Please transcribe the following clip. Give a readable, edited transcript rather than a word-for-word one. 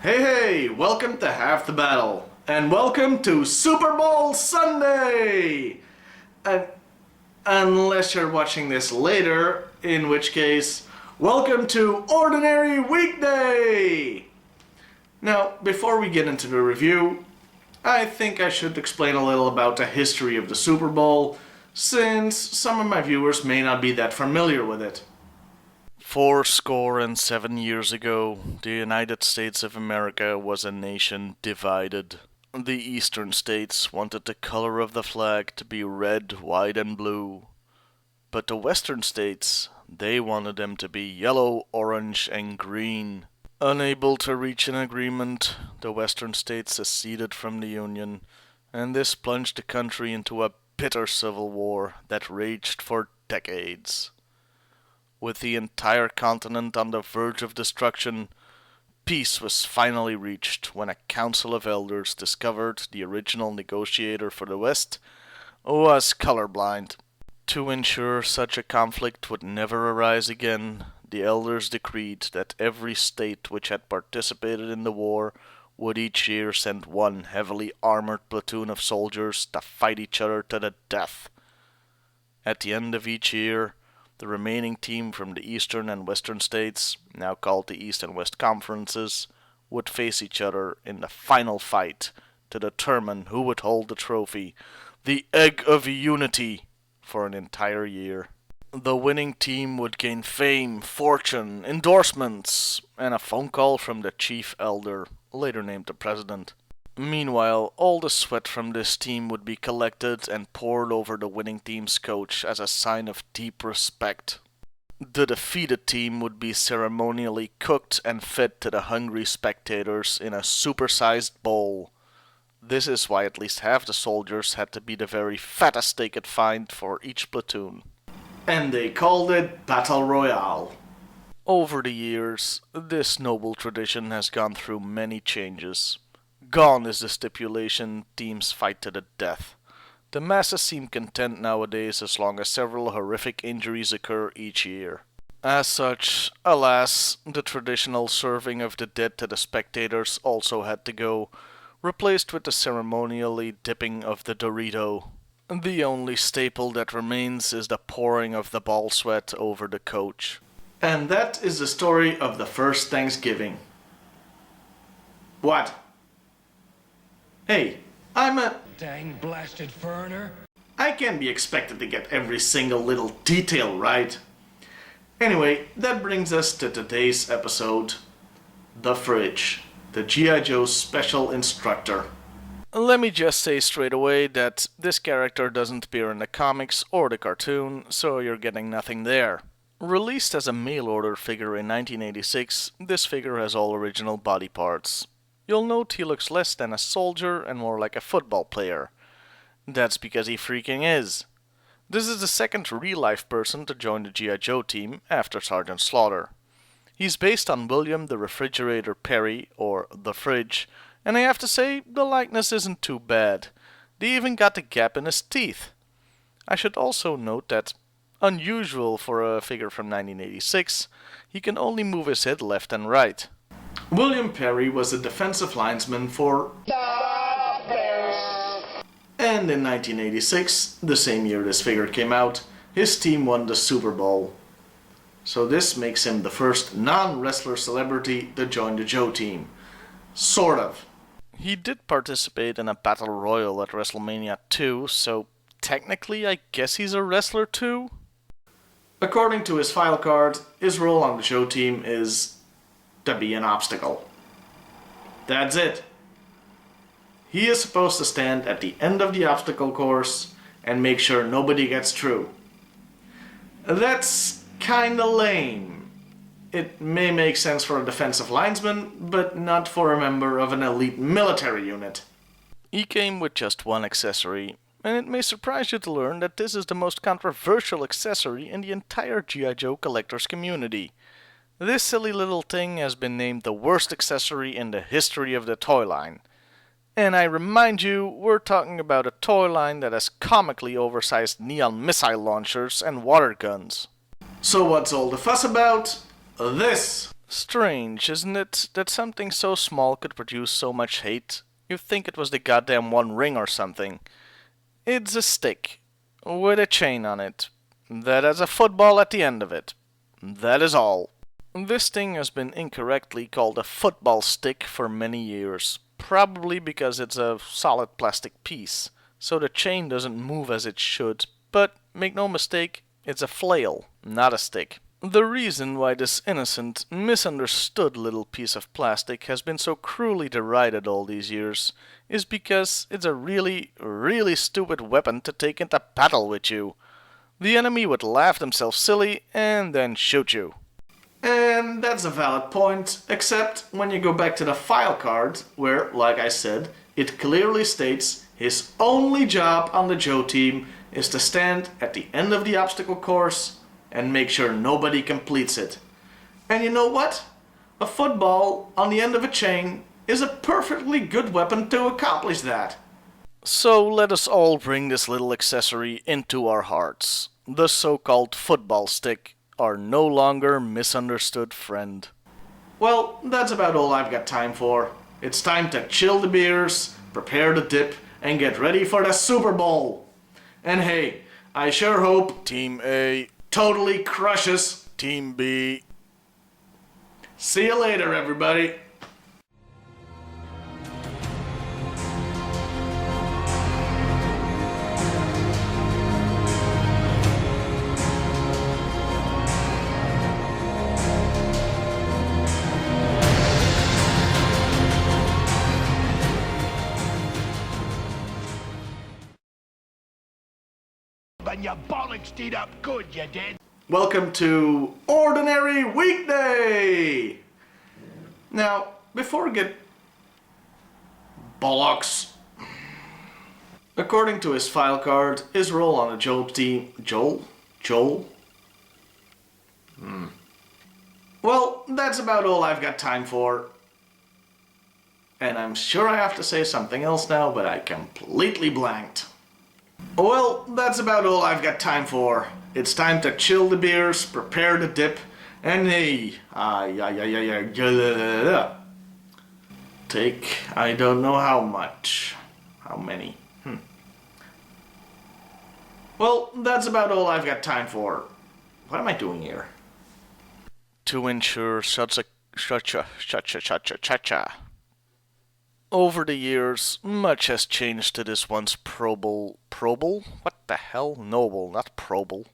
Hey, welcome to Half the Battle, and welcome to Super Bowl Sunday! Unless you're watching this later, in which case, welcome to Ordinary Weekday! Now, before we get into the review, I think I should explain a little about the history of the Super Bowl, since some of my viewers may not be that familiar with it. 7 years ago, the United States of America was a nation divided. The eastern states wanted the color of the flag to be red, white, and blue. But the western states, they wanted them to be yellow, orange, and green. Unable to reach an agreement, the western states seceded from the Union, and this plunged the country into a bitter civil war that raged for decades. With the entire continent on the verge of destruction, peace was finally reached when a council of elders discovered the original negotiator for the West was colorblind. To ensure such a conflict would never arise again, the elders decreed that every state which had participated in the war would each year send one heavily armored platoon of soldiers to fight each other to the death. At the end of each year, the remaining team from the eastern and western states, now called the East and West Conferences, would face each other in the final fight to determine who would hold the trophy, the Egg of Unity, for an entire year. The winning team would gain fame, fortune, endorsements, and a phone call from the chief elder, later named the president. Meanwhile, all the sweat from this team would be collected and poured over the winning team's coach as a sign of deep respect. The defeated team would be ceremonially cooked and fed to the hungry spectators in a supersized bowl. This is why at least half the soldiers had to be the very fattest they could find for each platoon. And they called it Battle Royale. Over the years, this noble tradition has gone through many changes. Gone is the stipulation teams fight to the death. The masses seem content nowadays as long as several horrific injuries occur each year. As such, alas, the traditional serving of the dead to the spectators also had to go, replaced with the ceremonially dipping of the Dorito. The only staple that remains is the pouring of the ball sweat over the coach. And that is the story of the first Thanksgiving. What? Hey, I'm a... Dang blasted foreigner. I can't be expected to get every single little detail right. Anyway, that brings us to today's episode. The Fridge, the G.I. Joe Special Instructor. Let me just say straight away that this character doesn't appear in the comics or the cartoon, so you're getting nothing there. Released as a mail-order figure in 1986, this figure has all original body parts. You'll note he looks less than a soldier and more like a football player. That's because he freaking is. This is the second real-life person to join the G.I. Joe team after Sergeant Slaughter. He's based on William the Refrigerator Perry, or The Fridge, and I have to say, the likeness isn't too bad. They even got a gap in his teeth. I should also note that, unusual for a figure from 1986, he can only move his head left and right. William Perry was a defensive linesman for the Bears. And in 1986, the same year this figure came out, his team won the Super Bowl. So this makes him the first non-wrestler celebrity to join the Joe team. Sort of. He did participate in a battle royal at WrestleMania 2, so technically I guess he's a wrestler too? According to his file card, his role on the Joe team is to be an obstacle. That's it. He is supposed to stand at the end of the obstacle course and make sure nobody gets through. That's kinda lame. It may make sense for a defensive linesman, but not for a member of an elite military unit. He came with just one accessory, and it may surprise you to learn that this is the most controversial accessory in the entire G.I. Joe collector's community. This silly little thing has been named the worst accessory in the history of the toy line. And I remind you, we're talking about a toy line that has comically oversized neon missile launchers and water guns. So what's all the fuss about? This. Strange, isn't it, that something so small could produce so much hate? You'd think it was the goddamn One Ring or something. It's a stick, with a chain on it, that has a football at the end of it. That is all. This thing has been incorrectly called a football stick for many years, probably because it's a solid plastic piece, so the chain doesn't move as it should, but make no mistake, it's a flail, not a stick. The reason why this innocent, misunderstood little piece of plastic has been so cruelly derided all these years is because it's a really, really stupid weapon to take into battle with you. The enemy would laugh themselves silly and then shoot you. And that's a valid point, except when you go back to the file card, where, like I said, it clearly states his only job on the Joe team is to stand at the end of the obstacle course and make sure nobody completes it. And you know what? A football on the end of a chain is a perfectly good weapon to accomplish that. So let us all bring this little accessory into our hearts. The so-called football stick, our no longer misunderstood friend. Well, that's about all I've got time for. It's time to chill the beers, prepare the dip, and get ready for the Super Bowl. And hey, I sure hope Team A, totally crushes. Team B. See you later, everybody. And your bollocks did up good, you did. Welcome to Ordinary Weekday! Now, before we get bollocks, according to his file card, his role on the Joel team... Joel? Well, that's about all I've got time for. And I'm sure I have to say something else now, but I completely blanked. Well, that's about all I've got time for. It's time to chill the beers, prepare the dip, and hey, take I don't know how much. How many? Well, that's about all I've got time for. What am I doing here? To ensure such a Over the years, much has changed to this once probable... What the hell? Noble, not probable.